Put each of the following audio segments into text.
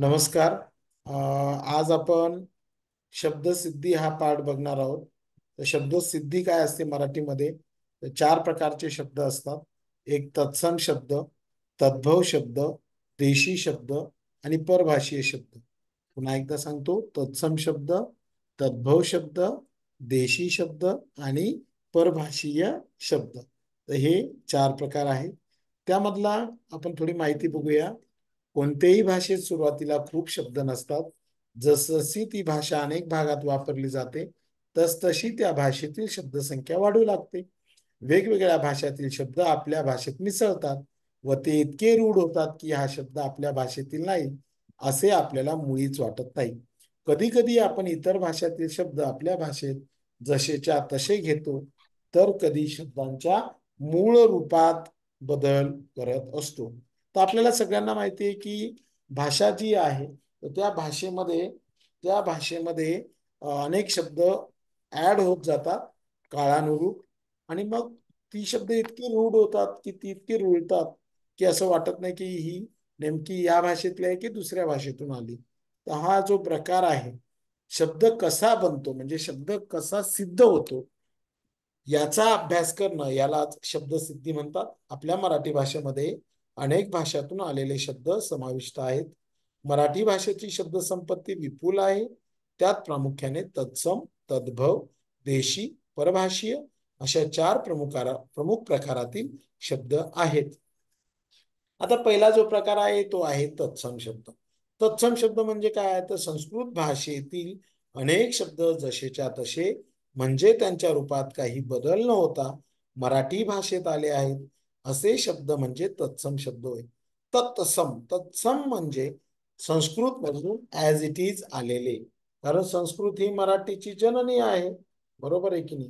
नमस्कार. आज आपण शब्दसिद्धी हा पाठ बघणार आहोत. तर शब्दसिद्धी काय असते मराठीमध्ये? तर चार प्रकारचे शब्द असतात. एक तत्सम शब्द, तद्भव शब्द, देशी शब्द आणि परभाषीय शब्द. पुन्हा एकदा सांगतो, तत्सम शब्द, तद्भव शब्द, देशी शब्द आणि परभाषीय शब्द. तर हे चार प्रकार आहेत. त्यामधला आपण थोडी माहिती बघूया. कोणत्याही भाषेत सुरुवातीला खूप शब्द नसतात. जसजशी ती भाषा अनेक भागात वापरली जाते, तसतशी त्या भाषेतील शब्दसंख्या वाढू लागते. वेगवेगळ्या भाषातील शब्द आपल्या भाषेत मिसळतात व ते इतके रूढ होतात की हा शब्द आपल्या भाषेतील नाही असे आपल्याला मुळीच वाटत नाही. कधी कधी आपण इतर भाषातील शब्द आपल्या भाषेत जसेच्या तसे घेतो, तर कधी शब्दांच्या मूळ रूपात बदल करत असतो. तर आपल्याला सगळ्यांना माहिती आहे की भाषा जी आहे, तर त्या भाषेमध्ये अनेक शब्द ऍड होत जातात काळानुरूप. आणि मग ती शब्द इतकी रूढ होतात की ती इतकी रुळतात की असं वाटत नाही की ही नेमकी या भाषेतली आहे की दुसऱ्या भाषेतून आली. तर हा जो प्रकार आहे, शब्द कसा बनतो म्हणजे शब्द कसा सिद्ध होतो याचा अभ्यास करणं, यालाच शब्दसिद्धी म्हणतात. आपल्या मराठी भाषेमध्ये अनेक भाषातून आलेले शब्द समाविष्ट आहेत. मराठी भाषेची शब्दसंपत्ती विपुल आहे. त्यात प्रामुख्याने तत्सम, तद्भव, देशी, परभाषीय अशा चार प्रमुख प्रकारातील शब्द आहेत. आता पहिला जो प्रकार आहे तो आहे तत्सम शब्द. तत्सम शब्द म्हणजे काय? तर संस्कृत भाषेतील अनेक शब्द जसेच्या तसे म्हणजे त्यांच्या रूपात काही बदल न होता मराठी भाषेत आले आहेत, असे शब्द म्हणजे तत्सम शब्द होय. तत्सम तत्सम म्हणजे संस्कृत मधून ऍज इट इज आलेले. कारण संस्कृत ही मराठीची जननी आहे, बरोबर आहे की नाही?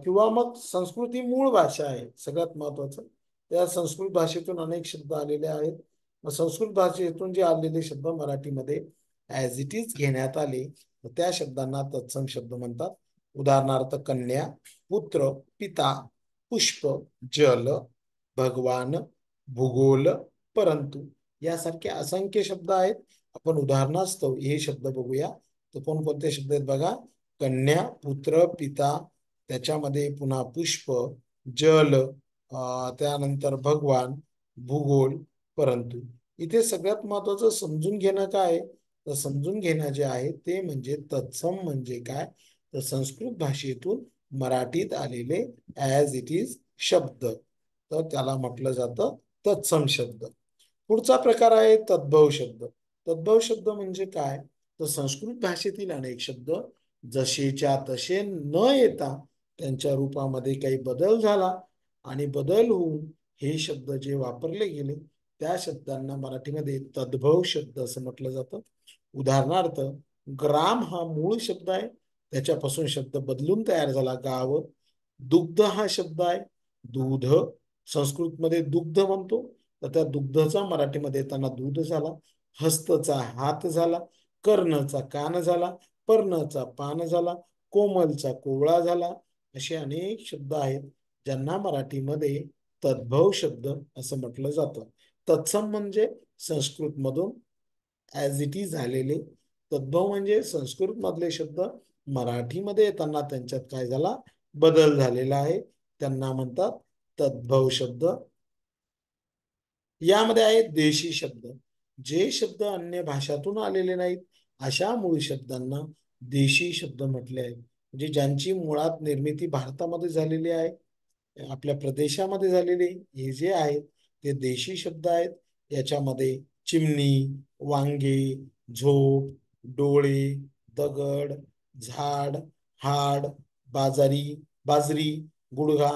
किंवा मग संस्कृत ही मूळ भाषा आहे सगळ्यात महत्वाचं. त्या संस्कृत भाषेतून अनेक शब्द आलेले आहेत. मग संस्कृत भाषेतून जे आलेले शब्द मराठीमध्ये ऍज इट इज घेण्यात आले, त्या शब्दांना तत्सम शब्द म्हणतात. उदाहरणार्थ कन्या, पुत्र, पिता, पुष्प, जल, भगवान, भूगोल, परंतु यासारखे असंख्य शब्द आहेत. आपण उदाहरणास्तव हे शब्द बघूया. तर कोणकोणते शब्द आहेत बघा. कन्या, पुत्र, पिता, त्याच्यामध्ये पुन्हा पुष्प, जल, त्यानंतर भगवान, भूगोल, परंतु. इथे सगळ्यात महत्वाचं समजून घेणं काय आहे? तर समजून घेणं जे आहे ते म्हणजे तत्सम म्हणजे काय, तर संस्कृत भाषेतून मराठीत आलेले ऍज इट इज शब्द, तर त्याला म्हटलं जातं तत्सम शब्द. पुढचा प्रकार आहे तद्भव शब्द. तद्भव शब्द म्हणजे काय? तर संस्कृत भाषेतील अनेक शब्द जसेच्या तसे न येता त्यांच्या रूपामध्ये काही बदल झाला आणि बदल होऊन हे शब्द जे वापरले गेले, त्या शब्दांना मराठीमध्ये तद्भव शब्द असं म्हटलं जातं. उदाहरणार्थ ग्राम हा मूळ शब्द आहे, त्याच्यापासून शब्द बदलून तयार झाला गाव. दुग्ध हा शब्द आहे, दूध संस्कृतमध्ये दुग्ध म्हणतो, तर त्या दुग्धचा मराठीमध्ये येताना दूध झाला. हस्तचा हात झाला, कर्णचा कान झाला, पर्णचा पान झाला, कोमलचा कोवळा झाला. असे अनेक शब्द आहेत ज्यांना मराठीमध्ये तद्भव शब्द असं म्हटलं जातं. तत्सम म्हणजे संस्कृत मधून ऍज इट इज झालेले. तद्भव म्हणजे संस्कृत मधले शब्द मराठीमध्ये येताना त्यांच्यात काय झाला, बदल झालेला आहे, त्यांना म्हणतात तद्भव शब्द. यामध्ये आहेत देशी शब्द. जे शब्द अन्य भाषातून आलेले नाहीत अशा मूळ शब्दांना देशी शब्द म्हटले आहेत. म्हणजे ज्यांची मुळात निर्मिती भारतामध्ये झालेली आहे, आपल्या प्रदेशामध्ये झालेले हे जे आहेत ते देशी शब्द आहेत. याच्यामध्ये चिमणी, वांगे, झोप, डोळे, दगड, झाड, हाड, बाजरी, गुडघा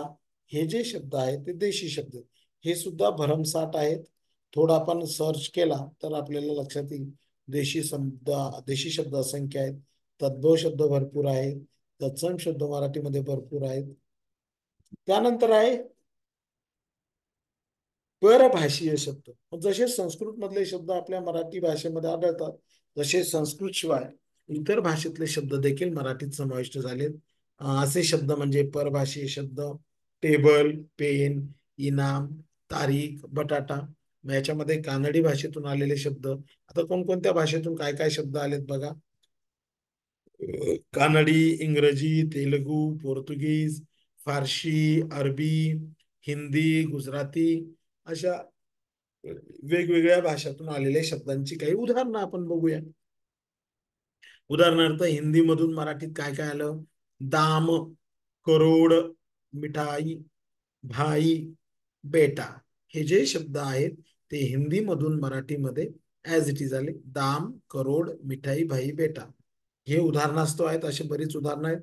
हे जे शब्द आहेत ते देशी शब्द आहेत. हे सुद्धा भरमसाठ आहेत. थोडा आपण सर्च केला तर आपल्याला लक्षात येईल देशी शब्द असंख्य आहेत. तद्भव शब्द भरपूर आहेत. तत्सम शब्द मराठीमध्ये भरपूर आहेत. त्यानंतर आहे परभाषीय शब्द. जसे संस्कृत मधले शब्द आपल्या मराठी भाषेमध्ये आढळतात, तसे संस्कृत शिवाय इतर भाषेतले शब्द देखील मराठीत समाविष्ट झालेत. असे शब्द म्हणजे परभाषीय शब्द टेबल, पेन, इनाम, तारीख, बटाटा. मग याच्यामध्ये कानडी भाषेतून आलेले शब्द, आता कोणकोणत्या भाषेतून काय काय शब्द आलेत बघा. कानडी, इंग्रजी, तेलुगू, पोर्तुगीज, फारशी, अरबी, हिंदी, गुजराती, अशा वेगवेगळ्या भाषातून आलेल्या शब्दांची काही उदाहरणं आपण बघूया. उदाहरणार्थ हिंदी मधून मराठीत काय काय आलं? दाम, करोड, मिठाई, भाई, बेटा, हे जे शब्द आहेत ते हिंदी मधून मराठीमध्ये ऍज इट इज आले. दाम, करोड, मिठाई, भाई, बेटा, हे उदाहरणास्तव आहेत. असे बरीच उदाहरणं आहेत.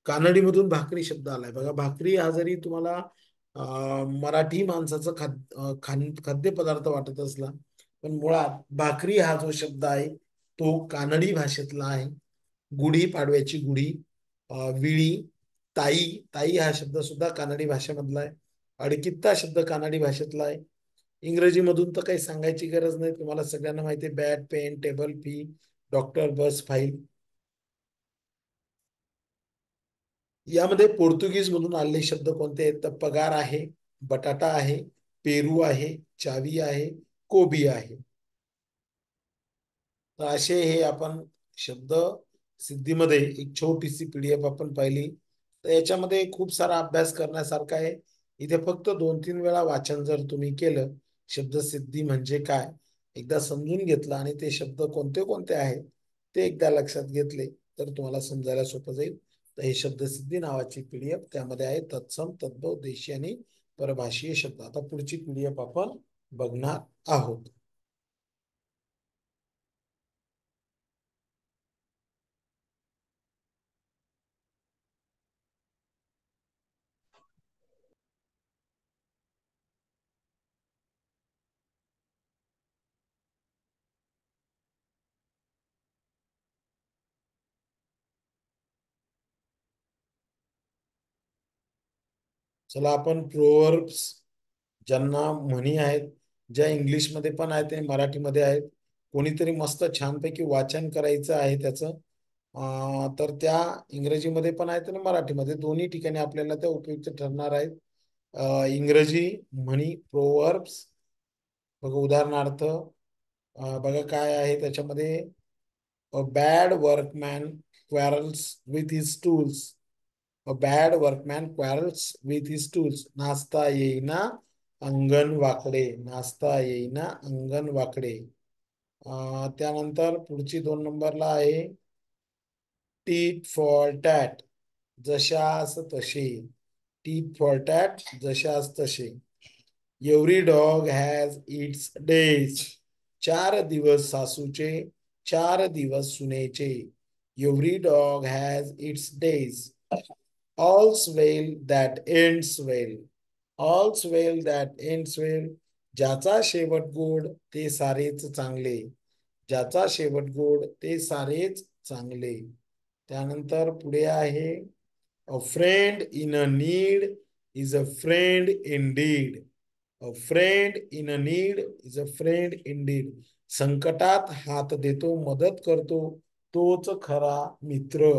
कानडीमधून भाकरी शब्द आलाय बघा. भाकरी हा जरी तुम्हाला मराठी माणसाचं खाद्यपदार्थ वाटत असला, पण मुळात भाकरी हा जो शब्द आहे तो कानडी भाषेतला आहे. गुढी पाडव्याची गुढी, विळी, ताई, ताई हा शब्द सुद्धा कानडी भाषेमधला आहे. अडकित्ता शब्द कानडी भाषेतला आहे. इंग्रजीमधून तर काही सांगायची गरज नाही, तुम्हाला सगळ्यांना माहिती आहे. Bat, pen, table, fee, doctor, bus, file. यामध्ये पोर्तुगीज मधून आलेले शब्द कोणते आहेत? तर पगार आहे, बटाटा आहे, पेरू आहे, चावी आहे, कोबी आहे. तर असे हे आपण शब्द सिद्धीमध्ये एक छोटीशी पीडीएफ आपण पाहिली. तर याच्यामध्ये खूप सारा अभ्यास करण्यासारखा आहे. इथे फक्त 2-3 वेळा वाचन जर तुम्ही केलं, शब्दसिद्धी म्हणजे काय एकदा समजून घेतलं आणि ते शब्द कोणते कोणते आहेत ते एकदा लक्षात घेतले, तर तुम्हाला समजायला सोपं जाईल. तर हे शब्दसिद्धी नावाची पीडीएफ, त्यामध्ये आहे तत्सम, तद्भव, देशी आणि परभाषीय शब्द. आता पुढची पीडीएफ आपण बघणार आहोत. चला आपण प्रोव्हर्ब्स, ज्यांना म्हणी आहेत, ज्या इंग्लिशमध्ये पण आहेत आणि मराठीमध्ये आहेत, कोणीतरी मस्त छानपैकी वाचन करायचं आहे त्याचं. तर त्या इंग्रजीमध्ये पण आहेत आणि मराठीमध्ये दोन्ही ठिकाणी आपल्याला त्या उपयुक्त ठरणार आहेत. इंग्रजी म्हणी, प्रोव्हर्ब्स बघा. उदाहरणार्थ बघा काय आहे त्याच्यामध्ये. A bad workman quarrels with his tools. A bad workman quarrels with his tools. नाचता येईना अंगण वाकडे, नाचता येईना अंगण वाकडे. त्यानंतर पुढची 2 नंबरला आहे टीट फॉर टॅट, जशास तसे. टीट फॉर टॅट, जशास तसे. Every dog has its days. 4 दिवस सासूचे, 4 दिवस सुनेचे. Every dog has its days. All's well that ends well. All's well that ends well. ज्याचा शेवट गोड ते सारेच चांगले. ज्याचा शेवट गोड ते सारेच चांगले. त्यानंतर पुढे आहे a friend in a need is a friend indeed. A friend in a need is a friend indeed. संकटात हात देतो, मदत करतो, तोच खरा मित्र.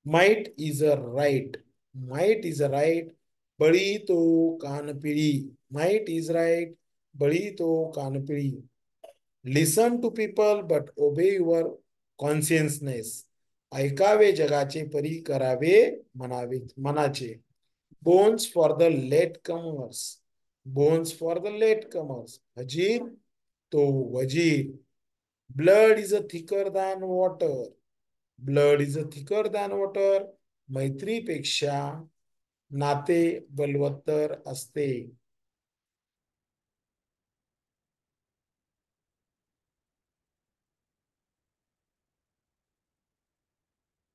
Might is a right. Might is a right. बळी तो कानपिळी. Might is right. बळी तो कानपिळी. Listen to people but obey your consciousness. ऐकावे जगाचे परी करावे म्हणावे मनाचे. Bones for the late comers. Bones for the late comers. हजीर तो वजीर. Blood is a thicker than water. Blood is a thicker than water. मैत्रीपेक्षा नाते बलवत्तर असते.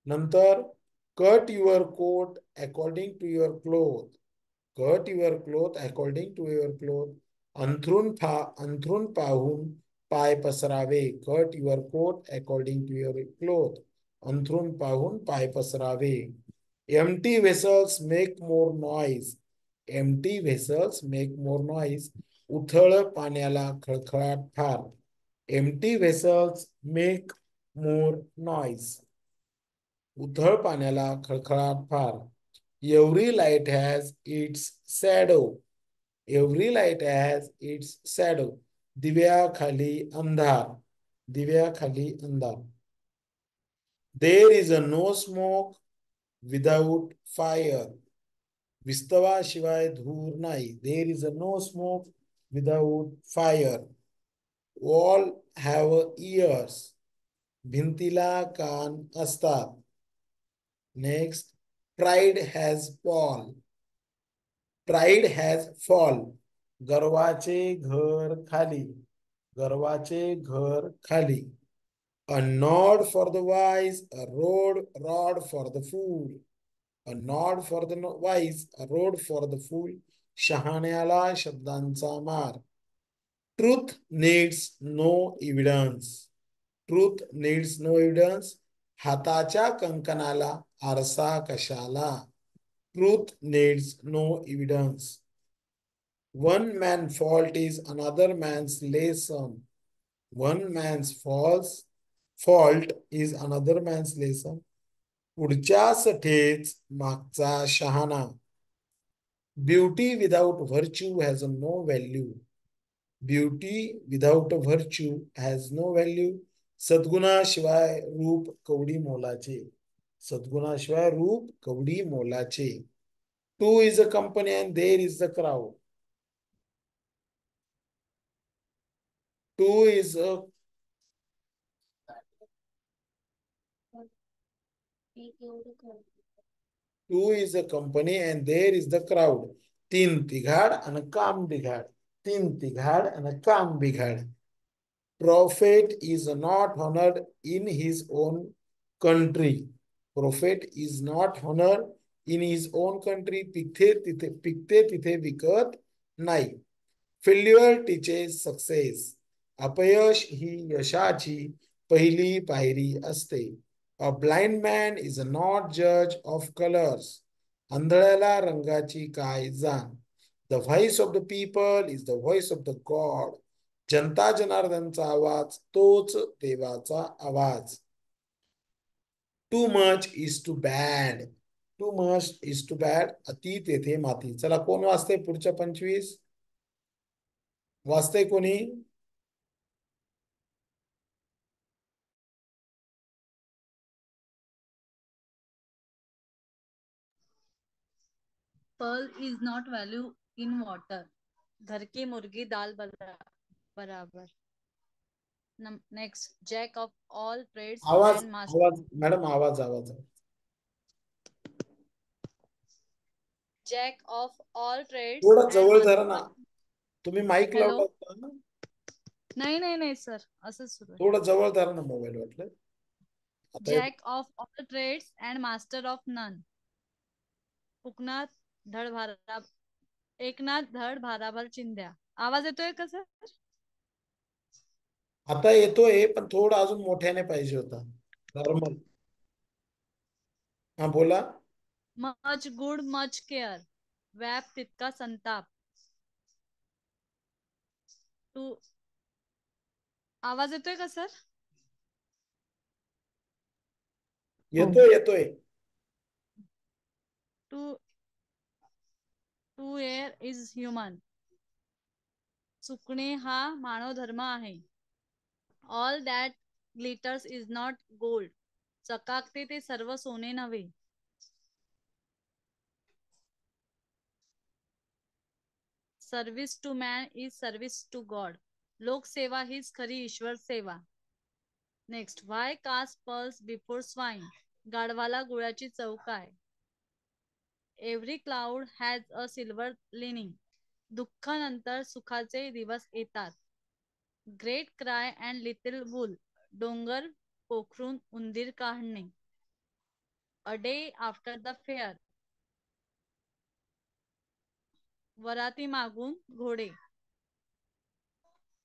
नंतर cut your coat according to your cloth. Cut your cloth according to your cloth. अंथरून पाहून पाय पसरावे. Cut your coat according to your cloth. अंथरून पाहून पाय पसरावे. Empty vessels make more noise. Empty vessels make more noise. उथळ पाण्याला खळखळाट फार. Empty vessels make more noise. उथळ पाण्याला खळखळाट फार. Every light has its shadow. Every light has its shadow. दिव्याखाली अंधार. दिव्याखाली अंधार. There is a no smoke without fire. विस्तवाशिवाय धूर नाही. There is a no smoke without fire. Wall have ears. भिंतीला कान असतात. Next, pride has fall. Pride has fall. गर्वाचे घर खाली. गर्वाचे घर खाली. A nod for the wise, a rod for the fool. A nod for the wise, a rod for the fool. शहाण्याला शब्दांचा मार. Truth needs no evidence. Truth needs no evidence. हाताच्या कंकणाला आरसा कशाला. Truth needs no evidence. One man's fault is another man's lesson. One man's fault is another man's lesson. पुढच्यास ठेच मागचा शहाणा. Beauty without virtue has no value. Beauty without virtue has no value. सद्गुणाशिवाय रूप कवडी मोलाचे. सद्गुणाशिवाय रूप कवडी मोलाचे. Two is a company and there is the crowd. Two is a Two is a company and there is the crowd. तीन तिघाड आणि काम बिघाड. तीन तिघाड आणि काम बिघाड. Prophet is not honored in his own country. Prophet is not honored in his own country. पिकते तिथे विकत नाही. Failure teaches success. अपयश ही यशाची पहिली पायरी असते. A blind man is not judge of colors. आंधळ्याला रंगाची काय जाण. The voice of the people is the voice of the God. जनता जनार्दनचा आवाज तोच देवाचा आवाज. Too much is too bad. Too much is too bad. अति तेथे माती. चला कोण वाचते पुढच्या 25? वाचते कोणी? Pearl is not value in water. घर की मुर्गी दाल बराबर. Next, jack of all trades आवाज and master. आवाज मॅडम आवाज. Jack of all trades थोडा and जवळ धरा ना. master. तुम्ही माईक हॅलो. लावला ना. नाही सर, असंच सुरू आहे. थोडं जवळ धरा ना मोबाईल वाटलं. Jack of all trades and master of none. Eknath धड भाराभर चिंध्या. आवाज येतोय का सर? आता येतोय पण थोडं अजून मोठ्याने पाहिजे होता. नॉर्मल. हा बोला. Much good much care. व्याप तितका संताप. टू. आवाज येतोय का सर? येतोय. To err is human. चुकणे हा मानव धर्म आहे. All that glitters is not gold. चकाकते ते सर्व सोने नव्हे. Service to man is service to God. लोकसेवा हीच खरी ईश्वर सेवा. Next, why cast pearls before swine. गाढवाला गुळाची चव काय. Every cloud has a silver lining. दुःखानंतर सुखाचे दिवस येतात. Great cry and little wool. डोंगर पोखरून उंदीर काढणे. A day after the fair. वराती मागून घोडे.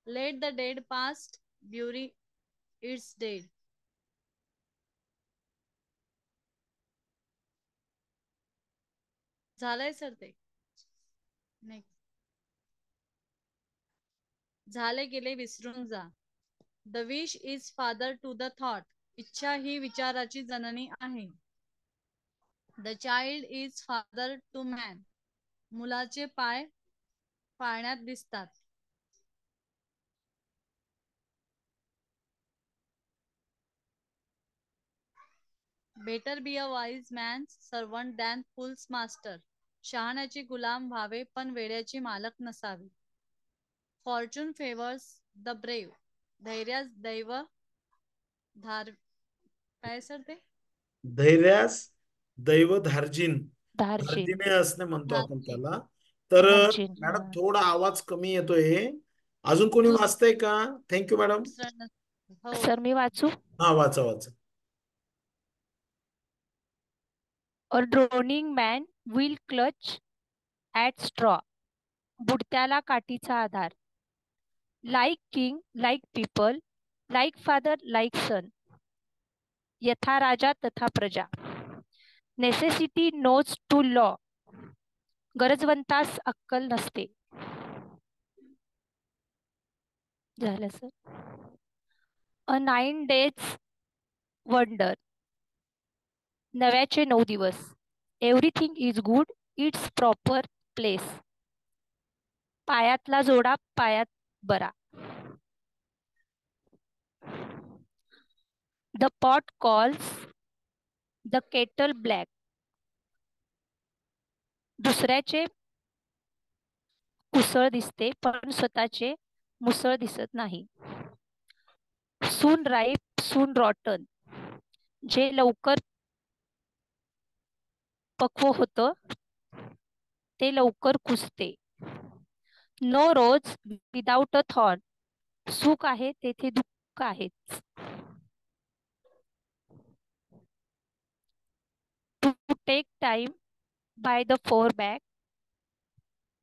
Let the dead past bury its dead. झालंय सर ते. नेक्स्ट, झाले गेले विसरून जा. The wish is father to the thought. इच्छा ही विचाराची जननी आहे. The child is father to man. मुलाचे पाय पाळण्यात दिसतात. Better be a wise man servant than fool's master. शहाण्याची गुलाम व्हावे पण वेड्याची मालक नसावे. Fortune favours the brave. धैर्यास दैव धार काय सर ते धैर्यास दैव धार्जिन, धार्जिन धार्जिने असणे म्हणतो आपण धार्जिन. त्याला. तर धार्जिन मॅडम हा. थोडा आवाज कमी येतोय. अजून कोणी वाचतंय का? Thank you madam. हो. सर मी वाचू. हा वाचा वाचा. A drowning man will clutch at straw. बुडत्याला काठीचा आधार. Like king like people, like father like son. यथा राजा तथा प्रजा. Necessity knows to law. गरजवंतास अक्कल नसते. झालं सर. अ 9 days वंडर. नव्याचे 9 दिवस. Everything is good its proper place. पायातला जोडा पायात बरा. The pot calls the kettle black. दुसऱ्याचे कुसळ दिसते पण स्वतःचे मुसळ दिसत नाही. Soon ripe soon rotten. जे लवकर पक्व होतं ते लवकर कुजते. No rose without a thorn. सुख आहे तेथे दुःख आहेच. To take time by the fore back.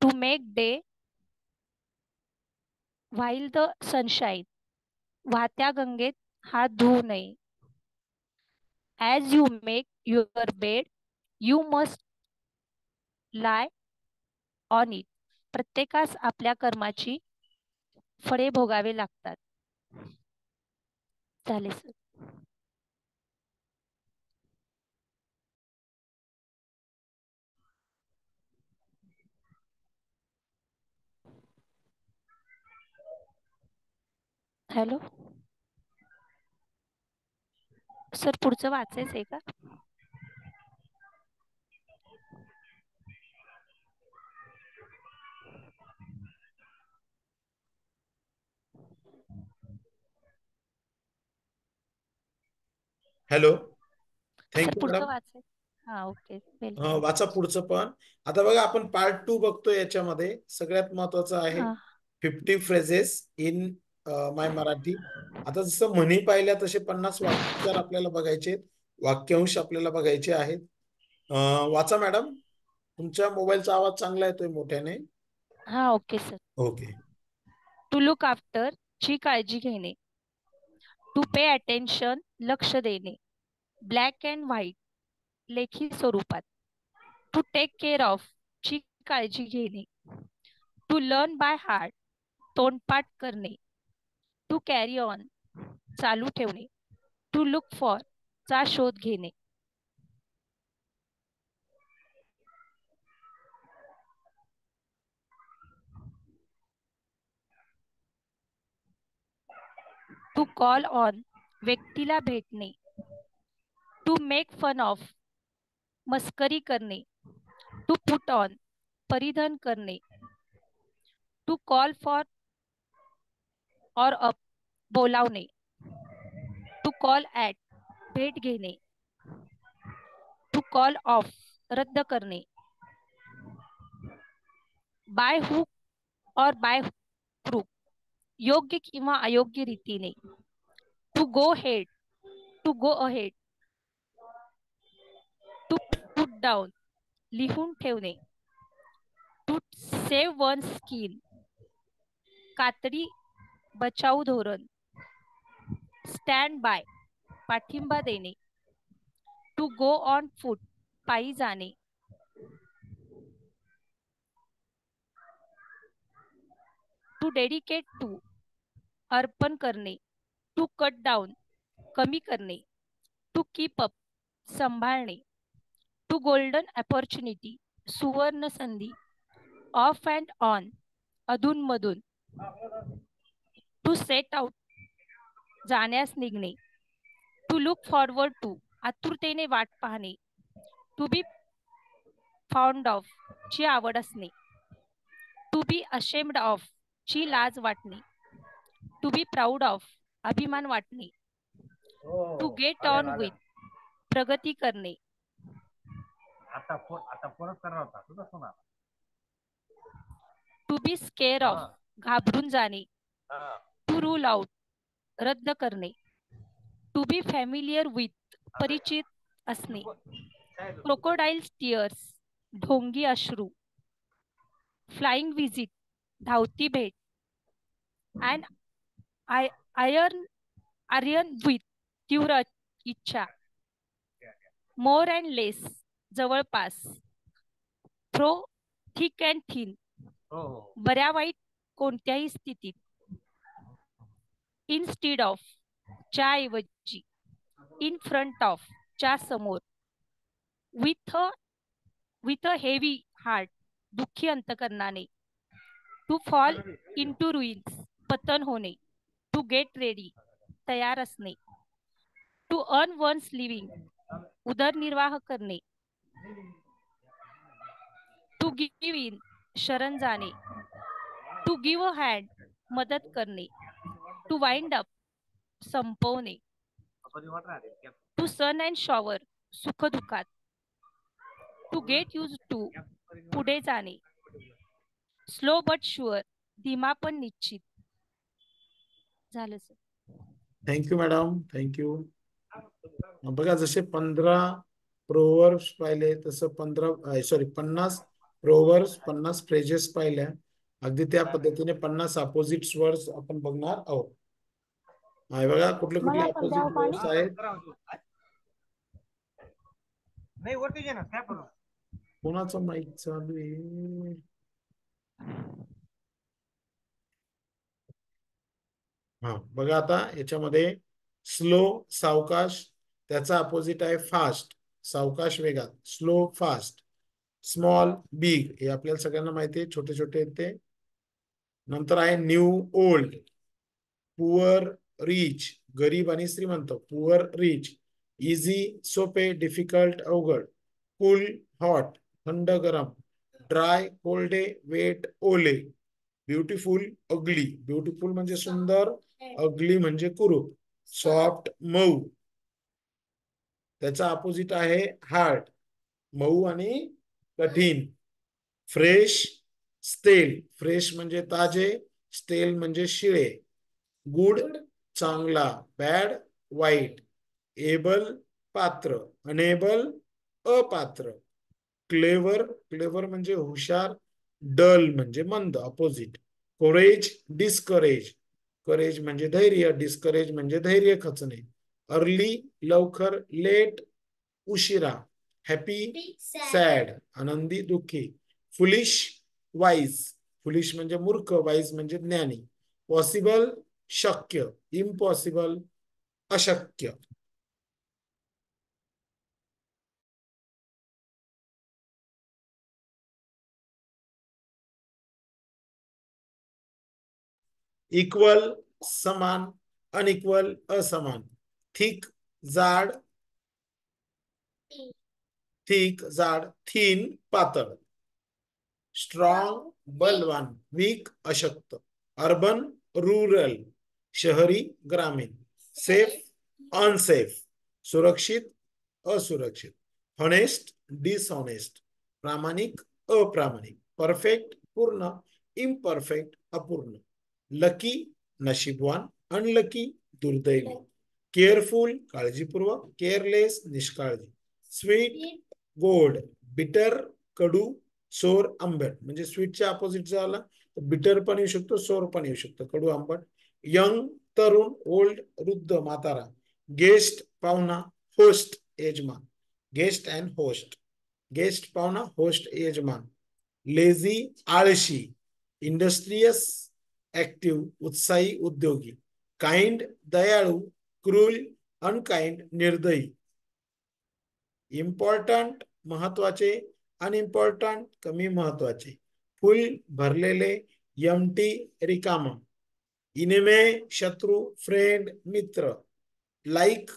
To make day while the sunshine. वाहत्या गंगेत हात धुवू नये. As you make your bed you must lie on it. प्रत्येकास आपल्या कर्माची फळे भोगावे लागतात. झाले सर. हॅलो सर पुढचं वाचायचं आहे का? हॅलो. सर थँक्यू पुढचं मॅडम. वाचायचं. हा ओके वेलकम. वाचा पुढचं पण. आता बघा आपण पार्ट 2 बघतो. याच्यामध्ये सगळ्यात महत्वाचं आहे हा 50 फ्रेजेस इन माय मराठी. आता जसं म्हणी पाहिल्या तसे 50 वाक्प्रचार आपल्याला बघायचे, वाक्यांश आपल्याला बघायचे आहेत. वाचा मॅडम. तुमच्या मोबाईलचा आवाज चांगला येतोय मोठ्याने. हा okay sir. Okay. To look after ची काळजी घेणे. टू पे अटेन्शन लक्ष देणे. ब्लॅक अँड व्हाईट लेखी स्वरूपात. टू टेक केअर ऑफ ची काळजी घेणे. टू लर्न बाय हार्ट तोंडपाठ करणे. टू कॅरी ऑन चालू ठेवणे. टू लुक फॉर चा शोध घेणे. टू कॉल ऑन व्यक्तीला भेटणे. टू मेक फन ऑफ मस्करी करणे. टू पुट ऑन परिधान करणे. To call for or up बोलावणे. टू कॉल ॲट भेट घेणे. टू कॉल ऑफ रद्द करणे. By hook or by crook योग्य किंवा अयोग्य रीतीने. To go head to go ahead. To put down लिहून ठेवणे. टू सेव्ह वन स्किन कातडी बचाव धोरण. स्टँड बाय पाठिंबा देणे. टू गो ऑन फूट पायी जाणे. टू डेडिकेट टू अर्पण करणे. टू कट डाऊन कमी करणे. टू कीप अप सांभाळणे. टू गोल्डन अपॉर्च्युनिटी सुवर्ण संधी. ऑफ अँड ऑन अधूनमधून. टू सेट आउट जाण्यास निघणे. टू लुक फॉरवर्ड टू आतुरतेने वाट पाहणे. टू बी फाउंड ऑफ ची आवड असणे. टू बी अशेम्ड ऑफ ची लाज वाटणे. टू बी प्राऊड ऑफ अभिमान वाटणे. टू गेट ऑन विथ प्रगती करणे. आता फोनच करणार होता तुझा फोन आला. टू बी स्केअर ऑफ घाबरून जाणे. टू रूल आउट रद्द करणे. टू बी फॅमिलियर विथ परिचित असणे. क्रोकोडाइल्स टीयर्स ढोंगी अश्रू. फ्लाइंग विजिट धावती भेट. अँड आर्यन विथ तीव्र इच्छा. मोर अँड लेस जवळपास. थ्रो थिक अँड थिन बऱ्या वाईट कोणत्याही स्थितीत. इनस्टीड ऑफ च्या ऐवजी. इन फ्रंट ऑफ च्या समोर. विथ अ हेवी हार्ट दुःखी अंतकरणाने. टू फॉल इन टू रुईन्स पतन होणे. टू गेट रेडी तयार असणे. टू अर्न वन्स लिव्हिंग उदरनिर्वाह करणे. टू गिव्ह इन शरण जाणे. टू गिव्ह अ हँड मदत करणे. टू वाइंड अप संपवणे. टू सन अँड शॉवर सुखदुःखात. टू गेट यूज टू पुढे जाणे. स्लो बट शुअर धीमा पण निश्चित. झालं सर. Thank you madam, thank you. बघा जसे 15 प्रोवर्ब्स पाहिले तसं 50 प्रोवर्ब्स 50 फ्रेजेस पाहिल्या. अगदी त्या पद्धतीने 50 अपोजिट वर्ड्स आपण बघणार आहोत. बघा कुठले कुठले अपोजिट वर्ड्स आहेत. नाही वरती जे ना काय करू. कोणाचं माईक चालू आहे? हा बघा आता याच्यामध्ये स्लो सावकाश, त्याचा अपोजिट आहे फास्ट सावकाश वेगात. Slow fast. स्मॉल बिग हे आपल्याला सगळ्यांना माहिती आहे, छोटे छोटे आहेत ते. नंतर आहे न्यू ओल्ड. पुअर रिच गरीब आणि श्रीमंत. Poor rich. इझी सोपे डिफिकल्ट अवघड. कूल हॉट थंड गरम. ड्राय कोल्डे वेट ओले. ब्युटिफुल अगली. ब्युटिफुल म्हणजे सुंदर, अगली म्हणजे कुरूप. सॉफ्ट मऊ. त्याचा अपोजिट आहे हार्ड मऊ आणि कठीण. फ्रेश स्टेल. फ्रेश म्हणजे ताजे, स्टेल म्हणजे शिळे. गुड चांगला, बॅड वाईट. एबल पात्र, अनेबल अपात्र. क्लेवर क्लेवर म्हणजे हुशार, डल म्हणजे मंद अपोजिट. कोरेज डिस्करेज. करेज म्हणजे धैर्य, डिस्करेज म्हणजे धैर्य खचणे. अर्ली लवकर, लेट उशिरा. हॅपी सॅड आनंदी दुःखी. Foolish wise. फुलिश म्हणजे मूर्ख, वाईज म्हणजे ज्ञानी. पॉसिबल शक्य, इम्पॉसिबल अशक्य. इक्वल समान, अनइक्वल असमान. थिक जाड, थिक जाड. थिन पातळ. स्ट्रॉंग बलवान, वीक अशक्त. अर्बन रूरल, शहरी ग्रामीण. सेफ अनसेफ, सुरक्षित असुरक्षित. हॉनेस्ट डिसऑनेस्ट, प्रामाणिक अप्रामाणिक. परफेक्ट पूर्ण, इम्परफेक्ट अपूर्ण. लकी नशीबवान, अनलकी दुर्दैवी. केअरफुल काळजीपूर्वक, केअरलेस निष्काळजी. स्वीट गोड, बिटर कडू, सोर आंबट. म्हणजे स्वीटच्या अपोजिट झाला बिटर पण येऊ शकतो, सोर पण येऊ शकतो, कडू आंबट. यंग तरुण, ओल्ड वृद्ध म्हातारा. गेस्ट पाहुणा, होस्ट यजमान. Guest and host. गेस्ट पाहुणा, होस्ट यजमान. लेझी आळशी. इंडस्ट्रियस ऍक्टिव्ह उत्साही उद्योगी. काइंड दयाळू, क्रूल अनकाइंड निर्दयी. इम्पॉर्टंट महत्वाचे, अनइम्पॉर्टंट कमी महत्वाचे. फुल भरलेले, एम्प्टी रिकाम. इनेमे शत्रू, फ्रेंड मित्र. लाईक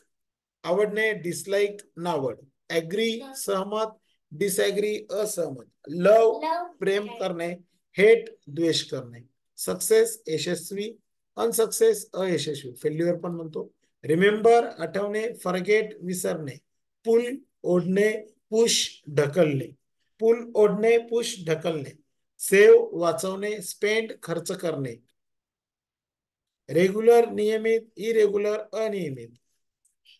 आवडणे डिसलाईक नावड, ऍग्री सहमत, डिसऍग्री असहमत, लव प्रेम करणे, हेट द्वेष करणे, सक्सेस यशस्वी, अनसक्सेस अयशस्वी, फेल्युअर पण म्हणतो, रिमेंबर आठवणे, फॉरगेट विसरणे, पुल ओढणे, पुश ढकलणे, पुल ओढणे, पुश ढकलणे, सेव्ह वाचवणे, स्पेंड खर्च करणे, रेग्युलर नियमित, इरेग्युलर अनियमित,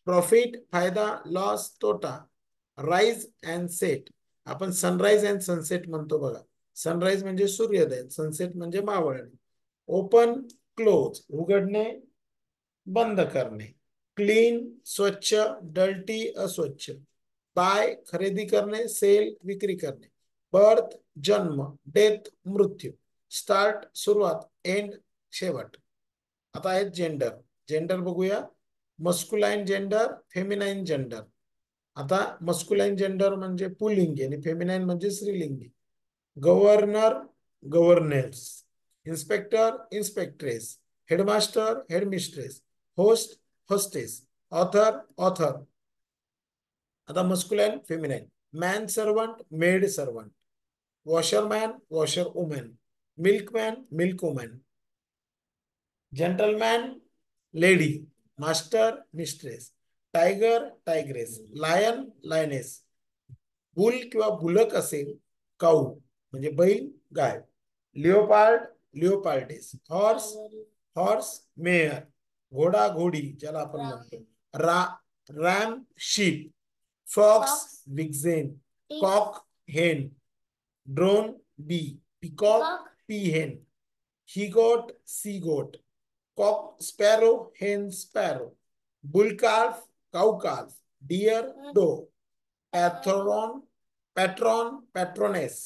प्रॉफिट फायदा, लॉस तोटा, राईज अँड सेट, आपण सनराईज अँड सनसेट म्हणतो बघा. सनराईज म्हणजे सूर्योदय, सनसेट म्हणजे मावळणे, ओपन क्लोज उघडणे बंद करणे, क्लीन स्वच्छ, डर्टी अस्वच्छ, बाय खरेदी करणे, सेल विक्री करणे, बर्थ जन्म, डेथ मृत्यू, स्टार्ट सुरुवात, एंड शेवट. आता आहेत जेंडर. जेंडर बघूया. Masculine gender, feminine gender. आता मस्कुलाइन जेंडर म्हणजे पुल्लिंगी आणि फेमिनाइन म्हणजे स्त्रीलिंगी. Governor governess, inspector inspectress, headmaster headmistress, host hostess, author author. आता masculine feminine. Man servant maid servant, washerman washer woman, milkman milk woman, gentleman lady, master mistress, tiger tigress, lion lioness, bull किंवा bullock असेल cow म्हणजे बैल गाय, leopard leopardess, horse horse mare, घोडा घोडी ज्याला आपण म्हणतो, RAM ship, fox vixen, cock hen, drone bee, peacock peahen, he goat she goat, cock sparrow hen sparrow, bull calf cow calf, deer doe, patron patron patroness,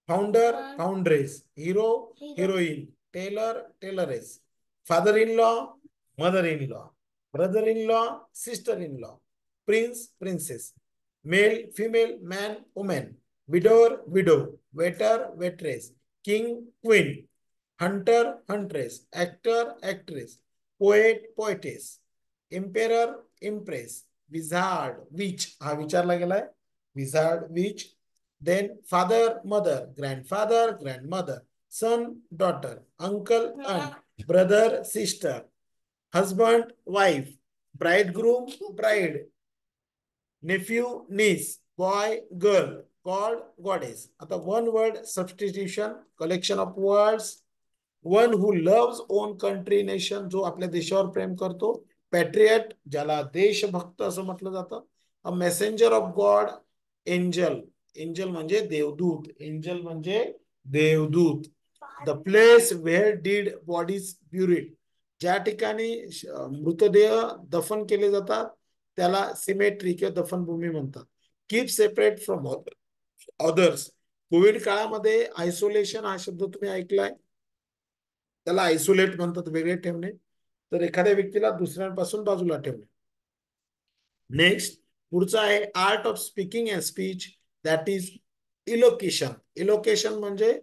founder foundress, hero heroine, tailor tailoress, father in law mother in law, brother in law sister in law, prince princess, male female man woman, widower widow, waiter waitress, king queen, hunter huntress, actor actress, poet poetess, emperor empress, wizard witch हा विचारला गेलाय, wizard witch. Then father mother, grandfather grandmother, son daughter, uncle aunt, brother sister, husband wife, bridegroom bride, nephew niece, boy girl, god goddess. आता one word substitution, collection of words. One who loves own country nation, जो आपल्या देशावर प्रेम करतो. Patriot ज्याला देशभक्त असं म्हटलं जातं. A messenger of god, angel, angel म्हणजे देवदूत, एंजल म्हणजे देवदूत. The place where dead bodies buried, ज्या ठिकाणी मृतदेह दफन केले जातात त्याला सिमेट्री किंवा दफनभूमी म्हणतात. Keep separate from others, Covid काळामध्ये आयसोलेशन हा शब्द तुम्ही ऐकलाय, त्याला आयसोलेट म्हणतात, वेगळे ठेवणे. तर एखाद्या व्यक्तीला दुसऱ्यांपासून बाजूला ठेवणे. नेक्स्ट पुढचा आहे art of speaking and speech, that is elocution. Elocution म्हणजे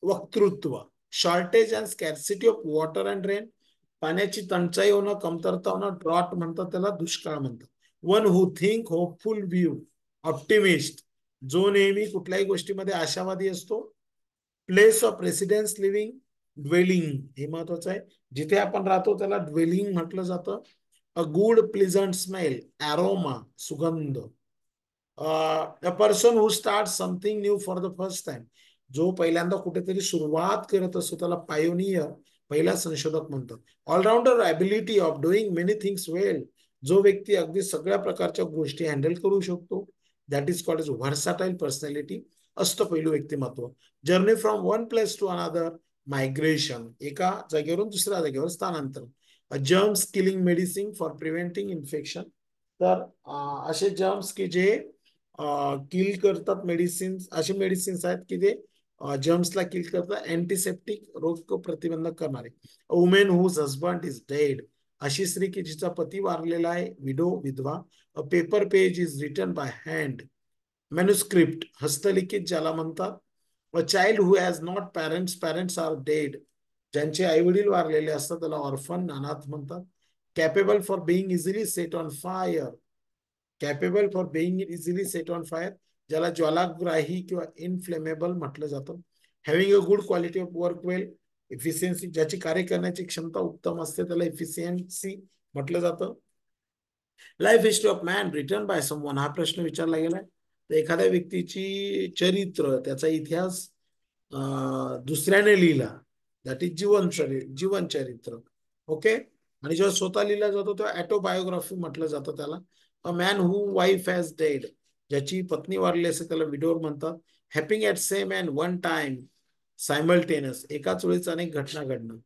वक्तृत्व. Shortage and scarcity of water and rain, पाण्याची टंचाई होणं, कमतरता होणं, ड्रॉट म्हणतात त्याला, दुष्काळ म्हणतात. One who think hopeful view, optimist, जो नेहमी कुठल्याही गोष्टीमध्ये आशावादी असतो. Place of residence living, dwelling हे महत्वाचं आहे, जिथे आपण राहतो त्याला ड्वेलिंग म्हटलं जातं. A good pleasant smell, aroma सुगंध. A person who start something new for the first time, जो पहिल्यांदा कुठेतरी सुरुवात करत असतो त्याला पायोनियर, पहिला संशोधक म्हणतात. Allrounder ability of doing many things well, जो व्यक्ती अगदी सगळ्या प्रकारच्या गोष्टी हँडल करू शकतो, that is called as versatile personality, अष्टपैलू व्यक्तिमत्व. Journey from one place to another, migration, एका जागेवरून दुसऱ्या जागेवर स्थानांतर. Germs killing medicine for preventing infection, तर असे जर्म्स की जे किल करतात, मेडिसिन, असे मेडिसिन्स आहेत की जे जर्म्सला किल करतात, अँटीसेप्टिक, रोग प्रतिबंधक करणारे. Women whose husband is dead, अशी स्त्री की जिचा पती वारलेला आहे, विडो विधवा. A paper page is written by hand, manuscript हस्तलिखित ज्याला म्हणतात. A child who has not parents, parents are dead, ज्यांचे आई वडील वारलेले असतात त्याला ऑर्फन अनाथ म्हणतात. Capable for being easily set on fire. Capable for being easily set on fire, ज्याला ज्वालाग्राही किंवा इनफ्लेमेबल म्हटलं जातं. Having a good quality of work well, efficiency, ज्याची कार्य करण्याची क्षमता उत्तम असते त्याला इफिशियन्सी म्हटलं जातं. Life history of man written by someone, हा प्रश्न विचारला गेलाय. तर एखाद्या व्यक्तीची चरित्र, त्याचा इतिहास दुसऱ्याने लिहिला, दॅट इज जीवन चरित्र. ओके. आणि जेव्हा स्वतः लिहिला जातो तेव्हा ऑटोबायोग्राफी म्हटलं जातं त्याला. A man who wife has dead, ज्याची पत्नी वारली असे त्याला विडोर म्हणतात. Happening at same and one time simultaneous, एकाच वेळेस अनेक घटना घडणं.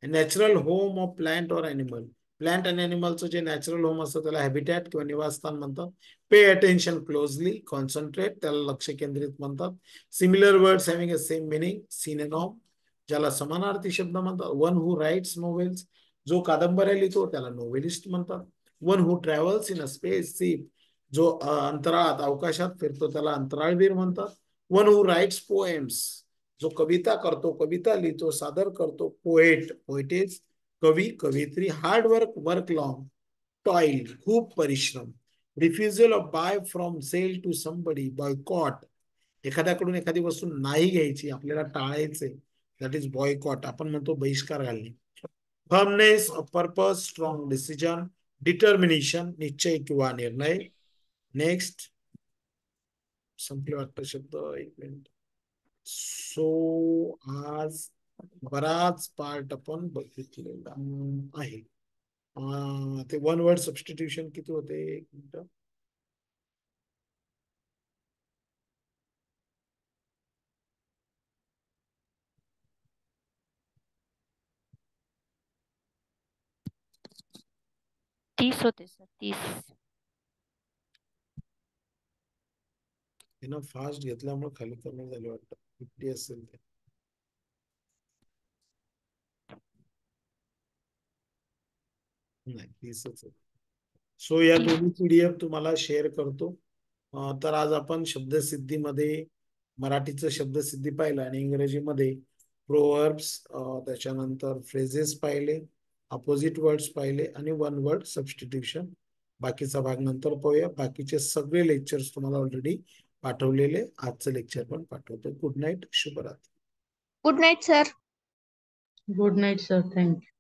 Natural home of plant or animal, plant आणि ॲनिमलचं जे नॅचरल होम असतं त्याला हॅबिटॅट किंवा निवासस्थान म्हणतात. पे अटेन्शन क्लोजली, कॉन्सन्ट्रेट, त्याला लक्ष केंद्रित म्हणतात. Similar words having a same meaning, synonym, ज्याला समानार्थी शब्द म्हणतात. वन हू राईट्स नोवेल्स, जो कादंबऱ्या लिहितो त्याला नोवेलिस्ट म्हणतात. One who travels in a space ship, जो अंतराळात अवकाशात फिरतो त्याला अंतराळवीर म्हणतात. वन हू राईट्स पोएम्स, जो कविता करतो, कविता लिहितो, सादर करतो, पोएट, पोएटेज, कवी, कवित्री. Hard work, work long, toil, खूप परिश्रम. Refusal of buy from sell to somebody, boycott, एखाद्याकडून एखादी वस्तू नाही घ्यायची, आपल्याला टाळायचे, दॅट इज बॉयकॉट, आपण म्हणतो बहिष्कार घालणे. Firmness of purpose, strong decision, determination, निश्चय किंवा निर्णय. नेक्स्ट, संपले वाटतं शब्द, एक मिनिट. सो आज बराच पार्ट आपण बघितलेला आहे. ते वन वर्ड सबस्टिट्यूशन किती होते, एक मिनिट. तीस होते सर, 30. फास्ट घेतल्यामुळे खाली कमी झाले वाटतं, 50 असेल ते. नाही, 30च. सो या दोन्ही PDF तुम्हाला शेअर करतो. तर आज आपण शब्दसिद्धीमध्ये मराठीचं शब्दसिद्धी पाहिलं आणि इंग्रजीमध्ये प्रोवर्ब्स, त्याच्यानंतर फ्रेजेस पाहिले, अपोजिट वर्ड्स पाहिले आणि वन वर्ड सबस्टिट्यूशन. बाकीचा भाग नंतर पाहूया. बाकीचे सगळे लेक्चर्स तुम्हाला ऑलरेडी पाठवलेले, आजचं लेक्चर पण पाठवतो. गुड नाईट, शुभरात्री. Good night sir. Good night sir, thank you.